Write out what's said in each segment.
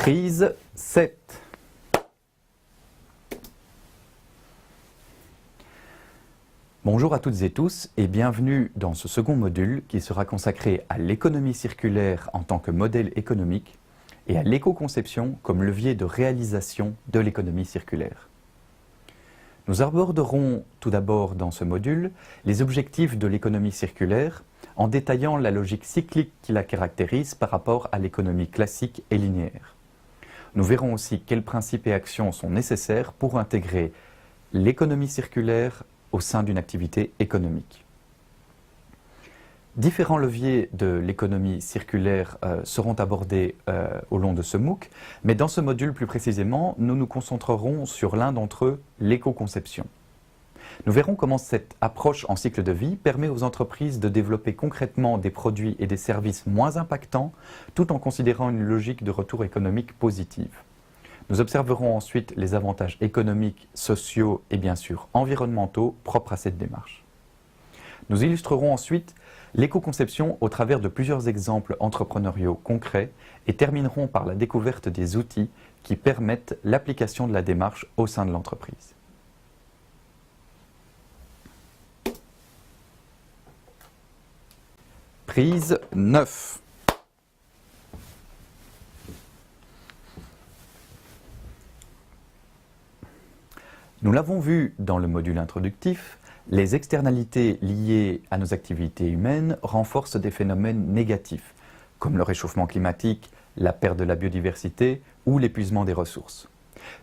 Prise 7. Bonjour à toutes et tous et bienvenue dans ce second module qui sera consacré à l'économie circulaire en tant que modèle économique et à l'éco-conception comme levier de réalisation de l'économie circulaire. Nous aborderons tout d'abord dans ce module les objectifs de l'économie circulaire en détaillant la logique cyclique qui la caractérise par rapport à l'économie classique et linéaire. Nous verrons aussi quels principes et actions sont nécessaires pour intégrer l'économie circulaire au sein d'une activité économique. Différents leviers de l'économie circulaire seront abordés au long de ce MOOC, mais dans ce module plus précisément, nous nous concentrerons sur l'un d'entre eux, l'éco-conception. Nous verrons comment cette approche en cycle de vie permet aux entreprises de développer concrètement des produits et des services moins impactants, tout en considérant une logique de retour économique positive. Nous observerons ensuite les avantages économiques, sociaux et bien sûr environnementaux propres à cette démarche. Nous illustrerons ensuite l'éco-conception au travers de plusieurs exemples entrepreneuriaux concrets et terminerons par la découverte des outils qui permettent l'application de la démarche au sein de l'entreprise. Prise 9. Nous l'avons vu dans le module introductif, les externalités liées à nos activités humaines renforcent des phénomènes négatifs, comme le réchauffement climatique, la perte de la biodiversité ou l'épuisement des ressources.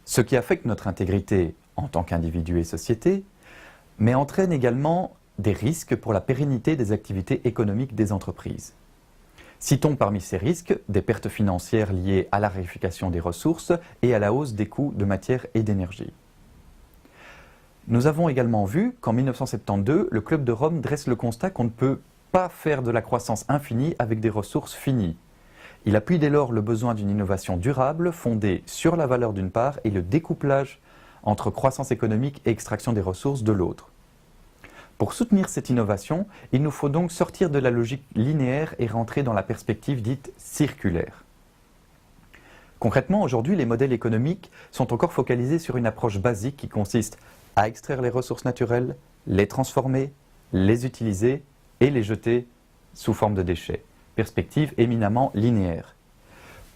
Ce qui affecte notre intégrité en tant qu'individu et société, mais entraîne également des risques pour la pérennité des activités économiques des entreprises. Citons parmi ces risques des pertes financières liées à la raréfaction des ressources et à la hausse des coûts de matière et d'énergie. Nous avons également vu qu'en 1972, le Club de Rome dresse le constat qu'on ne peut pas faire de la croissance infinie avec des ressources finies. Il appuie dès lors le besoin d'une innovation durable fondée sur la valeur d'une part et le découplage entre croissance économique et extraction des ressources de l'autre. Pour soutenir cette innovation, il nous faut donc sortir de la logique linéaire et rentrer dans la perspective dite circulaire. Concrètement, aujourd'hui, les modèles économiques sont encore focalisés sur une approche basique qui consiste à extraire les ressources naturelles, les transformer, les utiliser et les jeter sous forme de déchets. Perspective éminemment linéaire.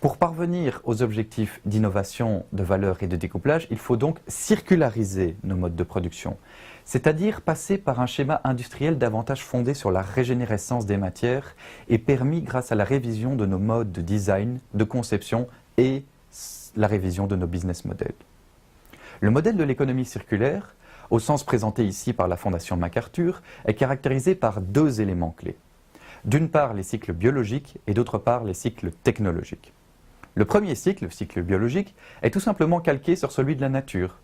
Pour parvenir aux objectifs d'innovation, de valeur et de découplage, il faut donc circulariser nos modes de production, c'est-à-dire passer par un schéma industriel davantage fondé sur la régénérescence des matières et permis grâce à la révision de nos modes de design, de conception et la révision de nos business models. Le modèle de l'économie circulaire, au sens présenté ici par la Fondation MacArthur, est caractérisé par deux éléments clés. D'une part, les cycles biologiques et d'autre part, les cycles technologiques. Le premier cycle, le cycle biologique, est tout simplement calqué sur celui de la nature.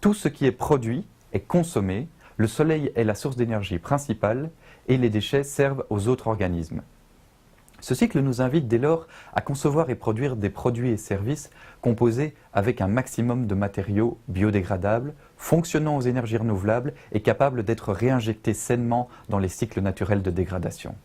Tout ce qui est produit est consommé, le soleil est la source d'énergie principale et les déchets servent aux autres organismes. Ce cycle nous invite dès lors à concevoir et produire des produits et services composés avec un maximum de matériaux biodégradables, fonctionnant aux énergies renouvelables et capables d'être réinjectés sainement dans les cycles naturels de dégradation.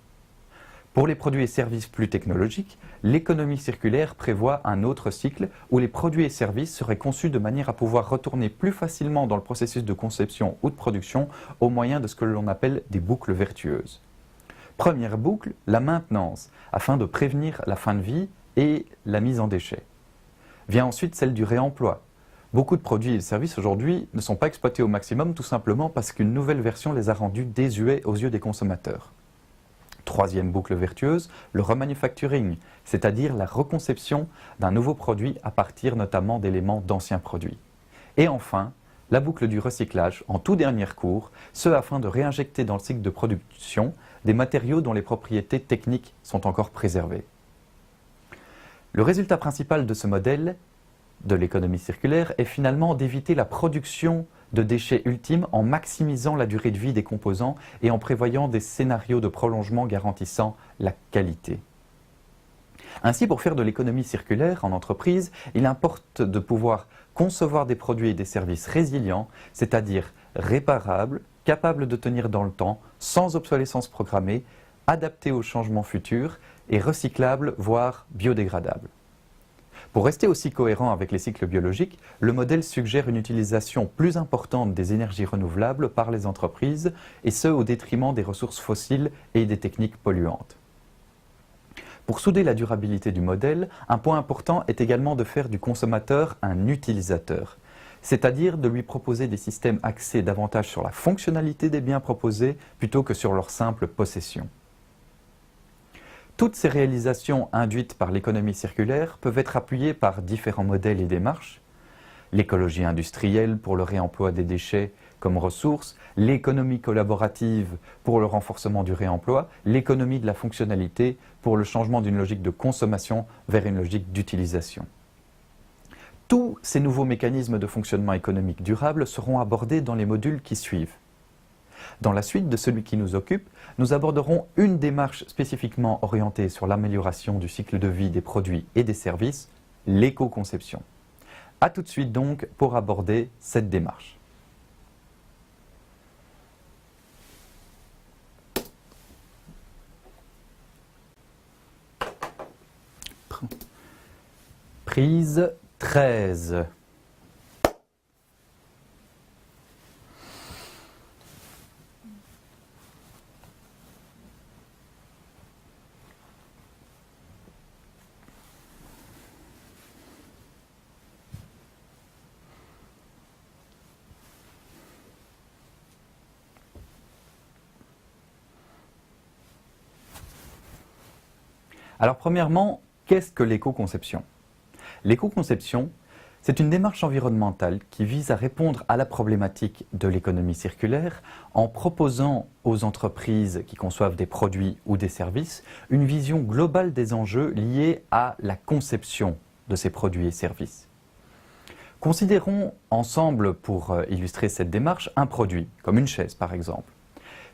Pour les produits et services plus technologiques, l'économie circulaire prévoit un autre cycle où les produits et services seraient conçus de manière à pouvoir retourner plus facilement dans le processus de conception ou de production au moyen de ce que l'on appelle des boucles vertueuses. Première boucle, la maintenance, afin de prévenir la fin de vie et la mise en déchet. Vient ensuite celle du réemploi. Beaucoup de produits et services aujourd'hui ne sont pas exploités au maximum tout simplement parce qu'une nouvelle version les a rendus désuets aux yeux des consommateurs. Troisième boucle vertueuse, le remanufacturing, c'est-à-dire la reconception d'un nouveau produit à partir notamment d'éléments d'anciens produits. Et enfin, la boucle du recyclage, en tout dernier recours, ce afin de réinjecter dans le cycle de production des matériaux dont les propriétés techniques sont encore préservées. Le résultat principal de ce modèle de l'économie circulaire est finalement d'éviter la production de déchets ultimes en maximisant la durée de vie des composants et en prévoyant des scénarios de prolongement garantissant la qualité. Ainsi, pour faire de l'économie circulaire en entreprise, il importe de pouvoir concevoir des produits et des services résilients, c'est-à-dire réparables, capables de tenir dans le temps, sans obsolescence programmée, adaptés aux changements futurs et recyclables, voire biodégradables. Pour rester aussi cohérent avec les cycles biologiques, le modèle suggère une utilisation plus importante des énergies renouvelables par les entreprises, et ce au détriment des ressources fossiles et des techniques polluantes. Pour souder la durabilité du modèle, un point important est également de faire du consommateur un utilisateur, c'est-à-dire de lui proposer des systèmes axés davantage sur la fonctionnalité des biens proposés plutôt que sur leur simple possession. Toutes ces réalisations induites par l'économie circulaire peuvent être appuyées par différents modèles et démarches. L'écologie industrielle pour le réemploi des déchets comme ressource, l'économie collaborative pour le renforcement du réemploi, l'économie de la fonctionnalité pour le changement d'une logique de consommation vers une logique d'utilisation. Tous ces nouveaux mécanismes de fonctionnement économique durable seront abordés dans les modules qui suivent. Dans la suite de celui qui nous occupe, nous aborderons une démarche spécifiquement orientée sur l'amélioration du cycle de vie des produits et des services, l'éco-conception. A tout de suite donc pour aborder cette démarche. Prise 13. Alors premièrement, qu'est-ce que l'éco-conception ? L'éco-conception, c'est une démarche environnementale qui vise à répondre à la problématique de l'économie circulaire en proposant aux entreprises qui conçoivent des produits ou des services une vision globale des enjeux liés à la conception de ces produits et services. Considérons ensemble, pour illustrer cette démarche, un produit, comme une chaise par exemple.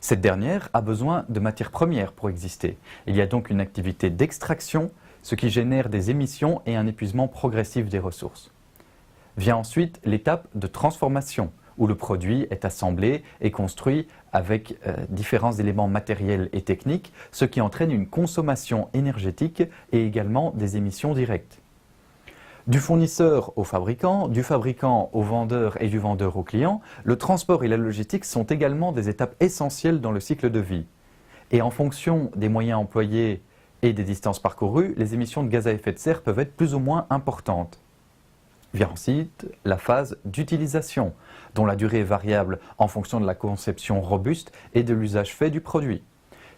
Cette dernière a besoin de matières premières pour exister. Il y a donc une activité d'extraction, ce qui génère des émissions et un épuisement progressif des ressources. Vient ensuite l'étape de transformation, où le produit est assemblé et construit avec différents éléments matériels et techniques, ce qui entraîne une consommation énergétique et également des émissions directes. Du fournisseur au fabricant, du fabricant au vendeur et du vendeur au client, le transport et la logistique sont également des étapes essentielles dans le cycle de vie. Et en fonction des moyens employés et des distances parcourues, les émissions de gaz à effet de serre peuvent être plus ou moins importantes. Vient ensuite la phase d'utilisation, dont la durée est variable en fonction de la conception robuste et de l'usage fait du produit.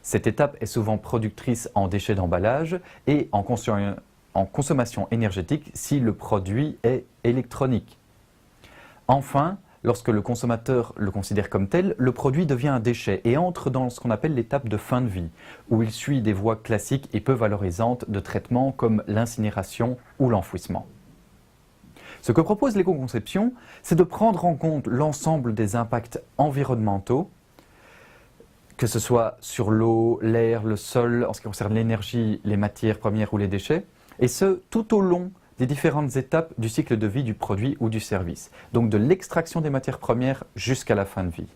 Cette étape est souvent productrice en déchets d'emballage et en consommation énergétique si le produit est électronique. Enfin, lorsque le consommateur le considère comme tel, le produit devient un déchet et entre dans ce qu'on appelle l'étape de fin de vie, où il suit des voies classiques et peu valorisantes de traitement comme l'incinération ou l'enfouissement. Ce que propose l'éco-conception, c'est de prendre en compte l'ensemble des impacts environnementaux, que ce soit sur l'eau, l'air, le sol, en ce qui concerne l'énergie, les matières premières ou les déchets, et ce, tout au long des différentes étapes du cycle de vie du produit ou du service, donc de l'extraction des matières premières jusqu'à la fin de vie.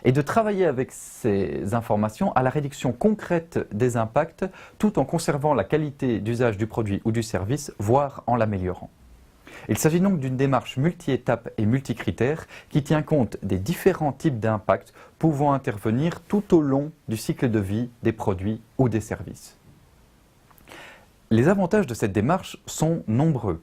Et de travailler avec ces informations à la réduction concrète des impacts, tout en conservant la qualité d'usage du produit ou du service, voire en l'améliorant. Il s'agit donc d'une démarche multi-étapes et multi-critères qui tient compte des différents types d'impacts pouvant intervenir tout au long du cycle de vie des produits ou des services. Les avantages de cette démarche sont nombreux.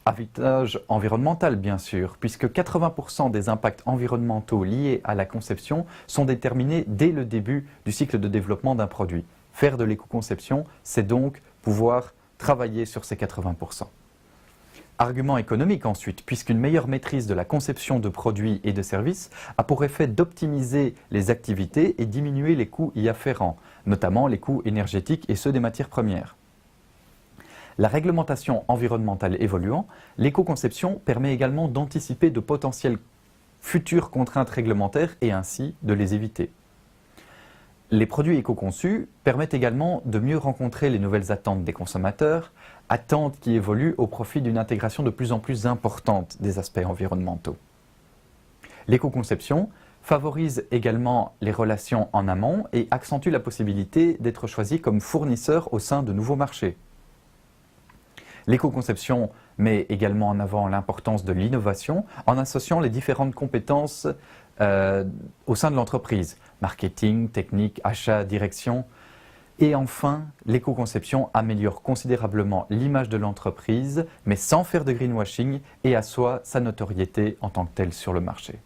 Avantage environnemental bien sûr, puisque 80% des impacts environnementaux liés à la conception sont déterminés dès le début du cycle de développement d'un produit. Faire de l'éco-conception, c'est donc pouvoir travailler sur ces 80%. Argument économique ensuite, puisqu'une meilleure maîtrise de la conception de produits et de services a pour effet d'optimiser les activités et diminuer les coûts y afférents, notamment les coûts énergétiques et ceux des matières premières. La réglementation environnementale évoluant, l'éco-conception permet également d'anticiper de potentielles futures contraintes réglementaires et ainsi de les éviter. Les produits éco-conçus permettent également de mieux rencontrer les nouvelles attentes des consommateurs, attentes qui évoluent au profit d'une intégration de plus en plus importante des aspects environnementaux. L'éco-conception favorise également les relations en amont et accentue la possibilité d'être choisi comme fournisseur au sein de nouveaux marchés. L'éco-conception met également en avant l'importance de l'innovation en associant les différentes compétences au sein de l'entreprise, marketing, technique, achat, direction. Et enfin, l'éco-conception améliore considérablement l'image de l'entreprise, mais sans faire de greenwashing et assoit sa notoriété en tant que telle sur le marché.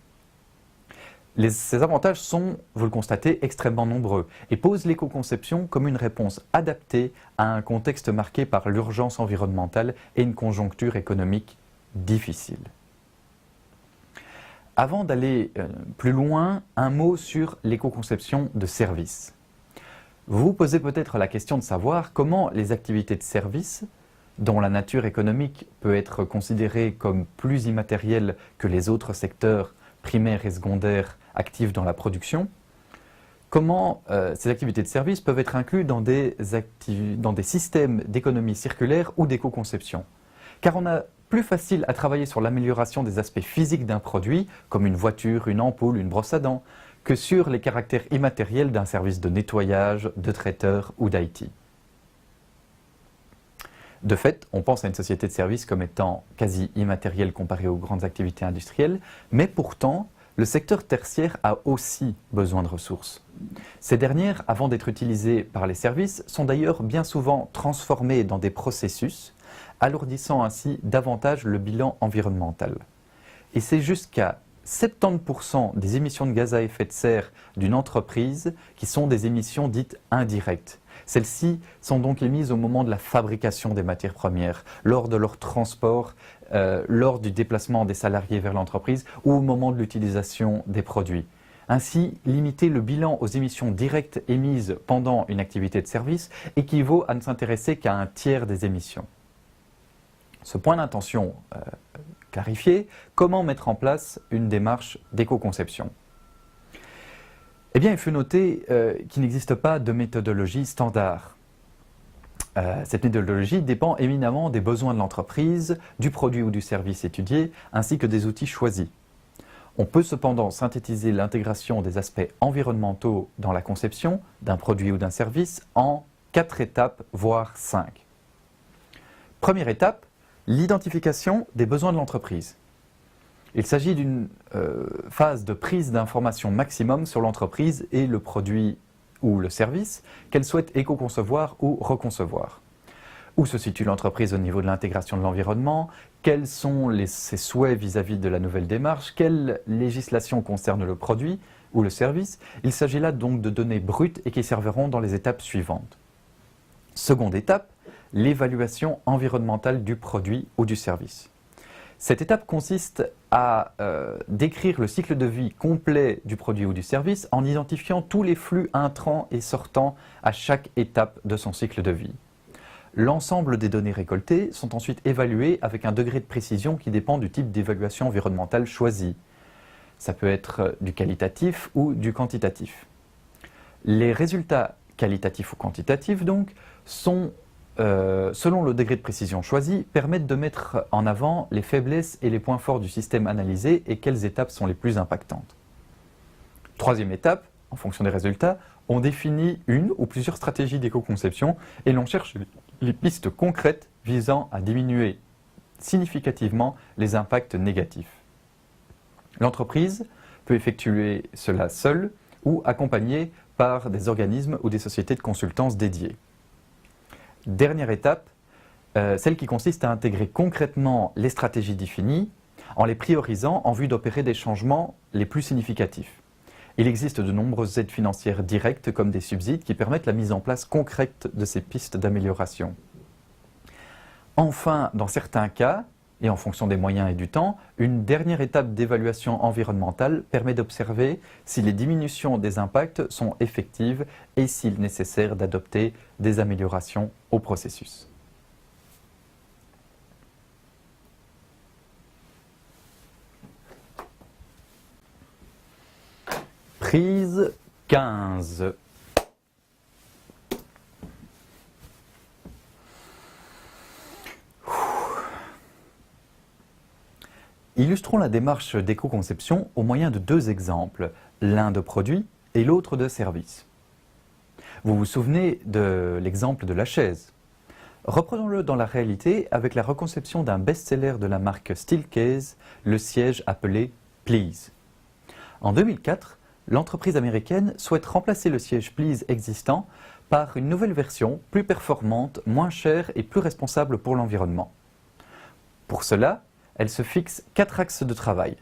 Ces avantages sont, vous le constatez, extrêmement nombreux et posent l'éco-conception comme une réponse adaptée à un contexte marqué par l'urgence environnementale et une conjoncture économique difficile. Avant d'aller plus loin, un mot sur l'éco-conception de service. Vous vous posez peut-être la question de savoir comment les activités de service, dont la nature économique peut être considérée comme plus immatérielle que les autres secteurs primaires et secondaires actifs dans la production, comment ces activités de service peuvent être incluses dans des systèmes d'économie circulaire ou d'éco-conception. Car on a plus facile à travailler sur l'amélioration des aspects physiques d'un produit, comme une voiture, une ampoule, une brosse à dents, que sur les caractères immatériels d'un service de nettoyage, de traiteur ou d'IT. De fait, on pense à une société de service comme étant quasi immatérielle comparée aux grandes activités industrielles, mais pourtant, le secteur tertiaire a aussi besoin de ressources. Ces dernières, avant d'être utilisées par les services, sont d'ailleurs bien souvent transformées dans des processus, alourdissant ainsi davantage le bilan environnemental. Et c'est jusqu'à 70% des émissions de gaz à effet de serre d'une entreprise qui sont des émissions dites indirectes. Celles-ci sont donc émises au moment de la fabrication des matières premières, lors de leur transport, lors du déplacement des salariés vers l'entreprise ou au moment de l'utilisation des produits. Ainsi, limiter le bilan aux émissions directes émises pendant une activité de service équivaut à ne s'intéresser qu'à un tiers des émissions. Ce point d'intention clarifié, comment mettre en place une démarche d'éco-conception? Eh bien, il faut noter qu'il n'existe pas de méthodologie standard. Cette méthodologie dépend éminemment des besoins de l'entreprise, du produit ou du service étudié, ainsi que des outils choisis. On peut cependant synthétiser l'intégration des aspects environnementaux dans la conception d'un produit ou d'un service en 4 étapes, voire 5. Première étape, l'identification des besoins de l'entreprise. Il s'agit d'une phase de prise d'information maximum sur l'entreprise et le produit ou le service qu'elle souhaite éco-concevoir ou reconcevoir. Où se situe l'entreprise au niveau de l'intégration de l'environnement? Quels sont ses souhaits vis-à-vis de la nouvelle démarche? Quelle législation concerne le produit ou le service? Il s'agit là donc de données brutes et qui serviront dans les étapes suivantes. Seconde étape, l'évaluation environnementale du produit ou du service. Cette étape consiste à décrire le cycle de vie complet du produit ou du service en identifiant tous les flux entrants et sortants à chaque étape de son cycle de vie. L'ensemble des données récoltées sont ensuite évaluées avec un degré de précision qui dépend du type d'évaluation environnementale choisi. Ça peut être du qualitatif ou du quantitatif. Les résultats qualitatifs ou quantitatifs donc sont selon le degré de précision choisi, permettent de mettre en avant les faiblesses et les points forts du système analysé et quelles étapes sont les plus impactantes. Troisième étape, en fonction des résultats, on définit une ou plusieurs stratégies d'éco-conception et l'on cherche les pistes concrètes visant à diminuer significativement les impacts négatifs. L'entreprise peut effectuer cela seule ou accompagnée par des organismes ou des sociétés de consultance dédiées. Dernière étape, celle qui consiste à intégrer concrètement les stratégies définies en les priorisant en vue d'opérer des changements les plus significatifs. Il existe de nombreuses aides financières directes comme des subsides qui permettent la mise en place concrète de ces pistes d'amélioration. Enfin, dans certains cas, et en fonction des moyens et du temps, une dernière étape d'évaluation environnementale permet d'observer si les diminutions des impacts sont effectives et s'il est nécessaire d'adopter des améliorations au processus. Prise 15. Illustrons la démarche d'éco-conception au moyen de 2 exemples, l'un de produit et l'autre de service. Vous vous souvenez de l'exemple de la chaise. Reprenons-le dans la réalité avec la reconception d'un best-seller de la marque Steelcase, le siège appelé Please. En 2004, l'entreprise américaine souhaite remplacer le siège Please existant par une nouvelle version plus performante, moins chère et plus responsable pour l'environnement. Pour cela, elle se fixe 4 axes de travail.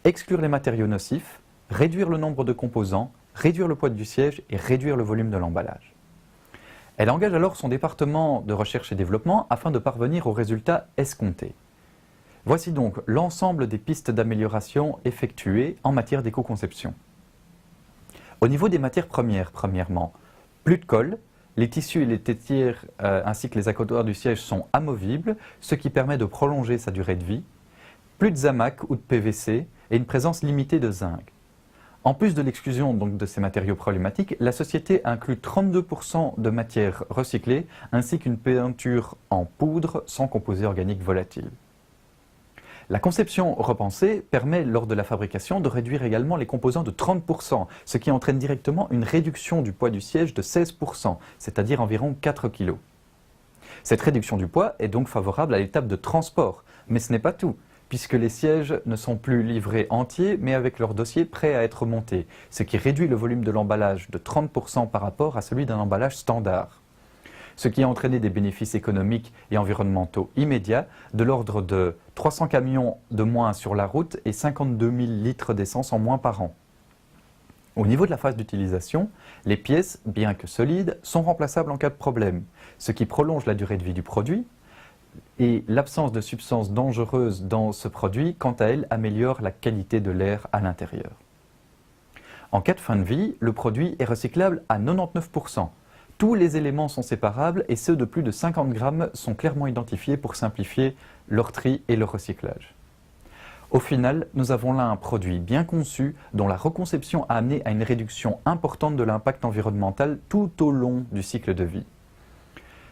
Exclure les matériaux nocifs, réduire le nombre de composants, réduire le poids du siège et réduire le volume de l'emballage. Elle engage alors son département de recherche et développement afin de parvenir aux résultats escomptés. Voici donc l'ensemble des pistes d'amélioration effectuées en matière d'éco-conception. Au niveau des matières premières, premièrement, plus de colle, les tissus et les tétières ainsi que les accoudoirs du siège sont amovibles, ce qui permet de prolonger sa durée de vie. Plus de zamac ou de PVC et une présence limitée de zinc. En plus de l'exclusion donc de ces matériaux problématiques, la société inclut 32% de matières recyclées ainsi qu'une peinture en poudre sans composés organiques volatiles. La conception repensée permet lors de la fabrication de réduire également les composants de 30%, ce qui entraîne directement une réduction du poids du siège de 16%, c'est-à-dire environ 4 kg. Cette réduction du poids est donc favorable à l'étape de transport, mais ce n'est pas tout, puisque les sièges ne sont plus livrés entiers, mais avec leur dossier prêt à être monté, ce qui réduit le volume de l'emballage de 30% par rapport à celui d'un emballage standard. Ce qui a entraîné des bénéfices économiques et environnementaux immédiats de l'ordre de 300 camions de moins sur la route et 52 000 litres d'essence en moins par an. Au niveau de la phase d'utilisation, les pièces, bien que solides, sont remplaçables en cas de problème, ce qui prolonge la durée de vie du produit, et l'absence de substances dangereuses dans ce produit, quant à elle, améliore la qualité de l'air à l'intérieur. En cas de fin de vie, le produit est recyclable à 99%. Tous les éléments sont séparables et ceux de plus de 50 grammes sont clairement identifiés pour simplifier leur tri et leur recyclage. Au final, nous avons là un produit bien conçu dont la reconception a amené à une réduction importante de l'impact environnemental tout au long du cycle de vie.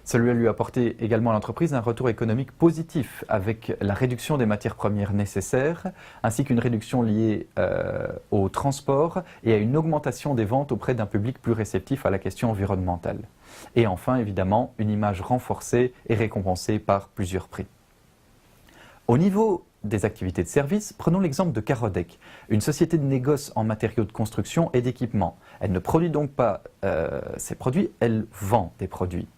Cela lui a apporté également à l'entreprise un retour économique positif avec la réduction des matières premières nécessaires, ainsi qu'une réduction liée au transport et à une augmentation des ventes auprès d'un public plus réceptif à la question environnementale. Et enfin, évidemment, une image renforcée et récompensée par plusieurs prix. Au niveau des activités de service, prenons l'exemple de Carodec, une société de négoce en matériaux de construction et d'équipement. Elle ne produit donc pas ses produits, elle vend des produits.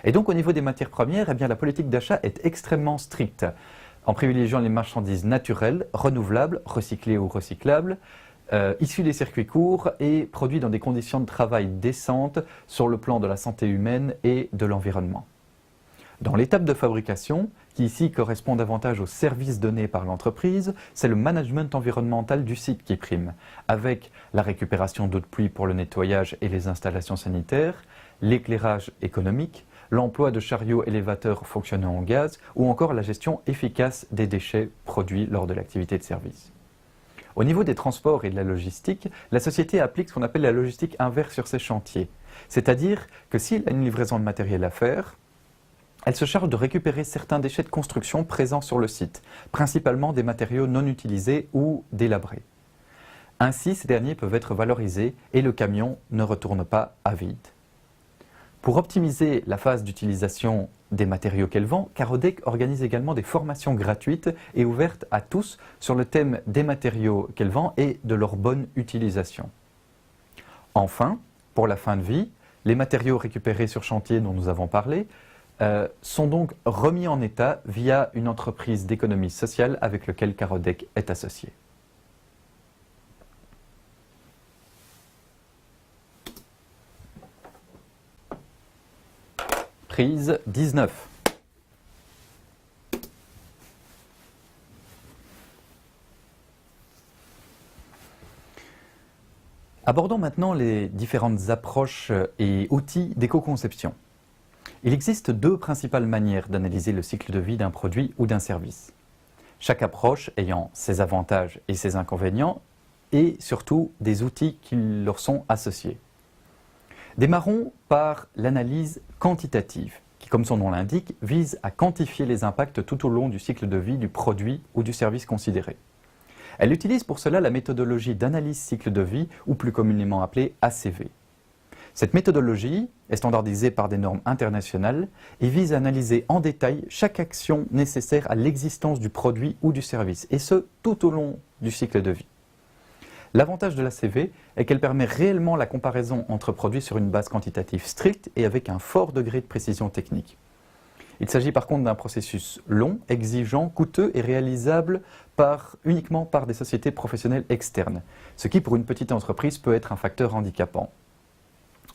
Et donc au niveau des matières premières, eh bien, la politique d'achat est extrêmement stricte, en privilégiant les marchandises naturelles, renouvelables, recyclées ou recyclables, issues des circuits courts et produits dans des conditions de travail décentes sur le plan de la santé humaine et de l'environnement. Dans l'étape de fabrication, qui ici correspond davantage aux services donnés par l'entreprise, c'est le management environnemental du site qui prime, avec la récupération d'eau de pluie pour le nettoyage et les installations sanitaires, l'éclairage économique, l'emploi de chariots élévateurs fonctionnant en gaz ou encore la gestion efficace des déchets produits lors de l'activité de service. Au niveau des transports et de la logistique, la société applique ce qu'on appelle la logistique inverse sur ses chantiers. C'est-à-dire que s'il a une livraison de matériel à faire, elle se charge de récupérer certains déchets de construction présents sur le site, principalement des matériaux non utilisés ou délabrés. Ainsi, ces derniers peuvent être valorisés et le camion ne retourne pas à vide. Pour optimiser la phase d'utilisation des matériaux qu'elle vend, Carodec organise également des formations gratuites et ouvertes à tous sur le thème des matériaux qu'elle vend et de leur bonne utilisation. Enfin, pour la fin de vie, les matériaux récupérés sur chantier dont nous avons parlé sont donc remis en état via une entreprise d'économie sociale avec laquelle Carodec est associé. Prise 19. Abordons maintenant les différentes approches et outils d'éco-conception. Il existe deux principales manières d'analyser le cycle de vie d'un produit ou d'un service. Chaque approche ayant ses avantages et ses inconvénients et surtout des outils qui leur sont associés. Démarrons par l'analyse quantitative, qui, comme son nom l'indique, vise à quantifier les impacts tout au long du cycle de vie du produit ou du service considéré. Elle utilise pour cela la méthodologie d'analyse cycle de vie, ou plus communément appelée ACV. Cette méthodologie est standardisée par des normes internationales et vise à analyser en détail chaque action nécessaire à l'existence du produit ou du service, et ce, tout au long du cycle de vie. L'avantage de la CV est qu'elle permet réellement la comparaison entre produits sur une base quantitative stricte et avec un fort degré de précision technique. Il s'agit par contre d'un processus long, exigeant, coûteux et réalisable uniquement par des sociétés professionnelles externes, ce qui pour une petite entreprise peut être un facteur handicapant.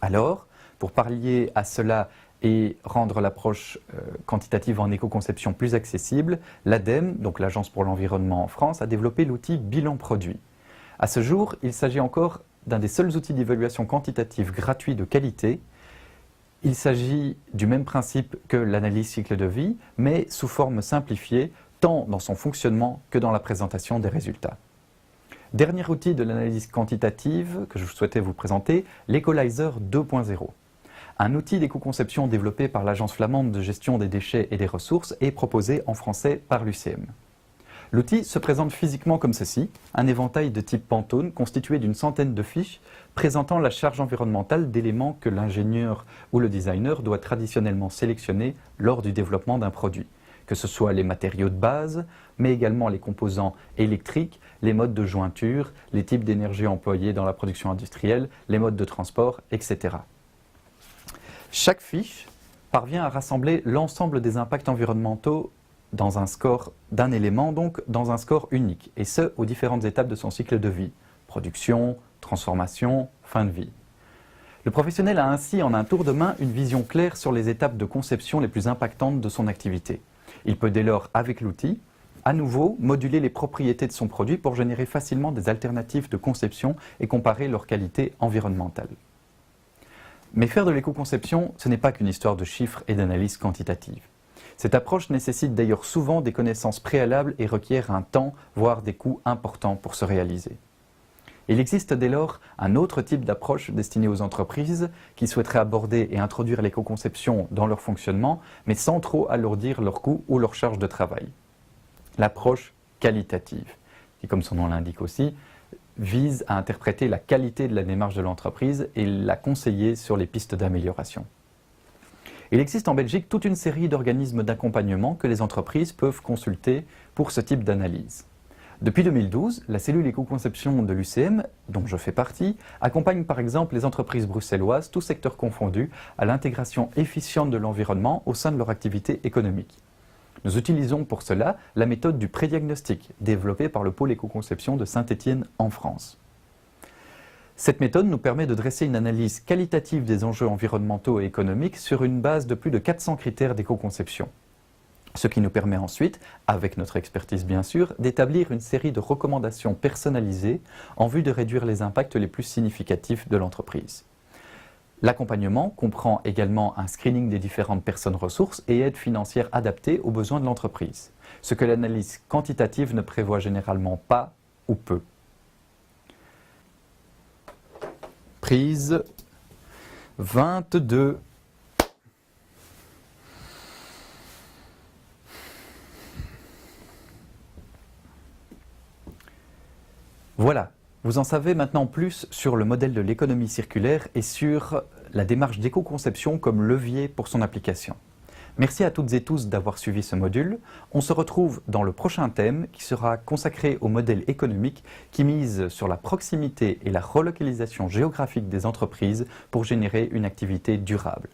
Alors, pour pallier à cela et rendre l'approche quantitative en éco-conception plus accessible, l'ADEME, donc l'Agence pour l'environnement en France, a développé l'outil bilan produit. À ce jour, il s'agit encore d'un des seuls outils d'évaluation quantitative gratuit de qualité. Il s'agit du même principe que l'analyse cycle de vie, mais sous forme simplifiée, tant dans son fonctionnement que dans la présentation des résultats. Dernier outil de l'analyse quantitative que je souhaitais vous présenter, l'Equalizer 2.0. Un outil d'éco-conception développé par l'Agence flamande de gestion des déchets et des ressources et proposé en français par l'UCM. L'outil se présente physiquement comme ceci, un éventail de type Pantone constitué d'une centaine de fiches présentant la charge environnementale d'éléments que l'ingénieur ou le designer doit traditionnellement sélectionner lors du développement d'un produit, que ce soit les matériaux de base, mais également les composants électriques, les modes de jointure, les types d'énergie employés dans la production industrielle, les modes de transport, etc. Chaque fiche parvient à rassembler l'ensemble des impacts environnementaux dans un score d'un élément, donc dans un score unique, et ce, aux différentes étapes de son cycle de vie, production, transformation, fin de vie. Le professionnel a ainsi en un tour de main une vision claire sur les étapes de conception les plus impactantes de son activité. Il peut dès lors, avec l'outil, à nouveau moduler les propriétés de son produit pour générer facilement des alternatives de conception et comparer leur qualité environnementale. Mais faire de l'éco-conception, ce n'est pas qu'une histoire de chiffres et d'analyse quantitative. Cette approche nécessite d'ailleurs souvent des connaissances préalables et requiert un temps, voire des coûts importants pour se réaliser. Il existe dès lors un autre type d'approche destinée aux entreprises qui souhaiteraient aborder et introduire l'éco-conception dans leur fonctionnement, mais sans trop alourdir leurs coûts ou leur charge de travail. L'approche qualitative, qui comme son nom l'indique aussi, vise à interpréter la qualité de la démarche de l'entreprise et la conseiller sur les pistes d'amélioration. Il existe en Belgique toute une série d'organismes d'accompagnement que les entreprises peuvent consulter pour ce type d'analyse. Depuis 2012, la cellule éco-conception de l'UCM, dont je fais partie, accompagne par exemple les entreprises bruxelloises, tous secteurs confondus, à l'intégration efficiente de l'environnement au sein de leur activité économique. Nous utilisons pour cela la méthode du prédiagnostic, développée par le pôle éco-conception de Saint-Étienne en France. Cette méthode nous permet de dresser une analyse qualitative des enjeux environnementaux et économiques sur une base de plus de 400 critères d'éco-conception. Ce qui nous permet ensuite, avec notre expertise bien sûr, d'établir une série de recommandations personnalisées en vue de réduire les impacts les plus significatifs de l'entreprise. L'accompagnement comprend également un screening des différentes personnes ressources et aides financières adaptées aux besoins de l'entreprise, ce que l'analyse quantitative ne prévoit généralement pas ou peu. Prise 22. Voilà, vous en savez maintenant plus sur le modèle de l'économie circulaire et sur la démarche d'éco-conception comme levier pour son application. Merci à toutes et tous d'avoir suivi ce module. On se retrouve dans le prochain thème qui sera consacré au modèle économique qui mise sur la proximité et la relocalisation géographique des entreprises pour générer une activité durable.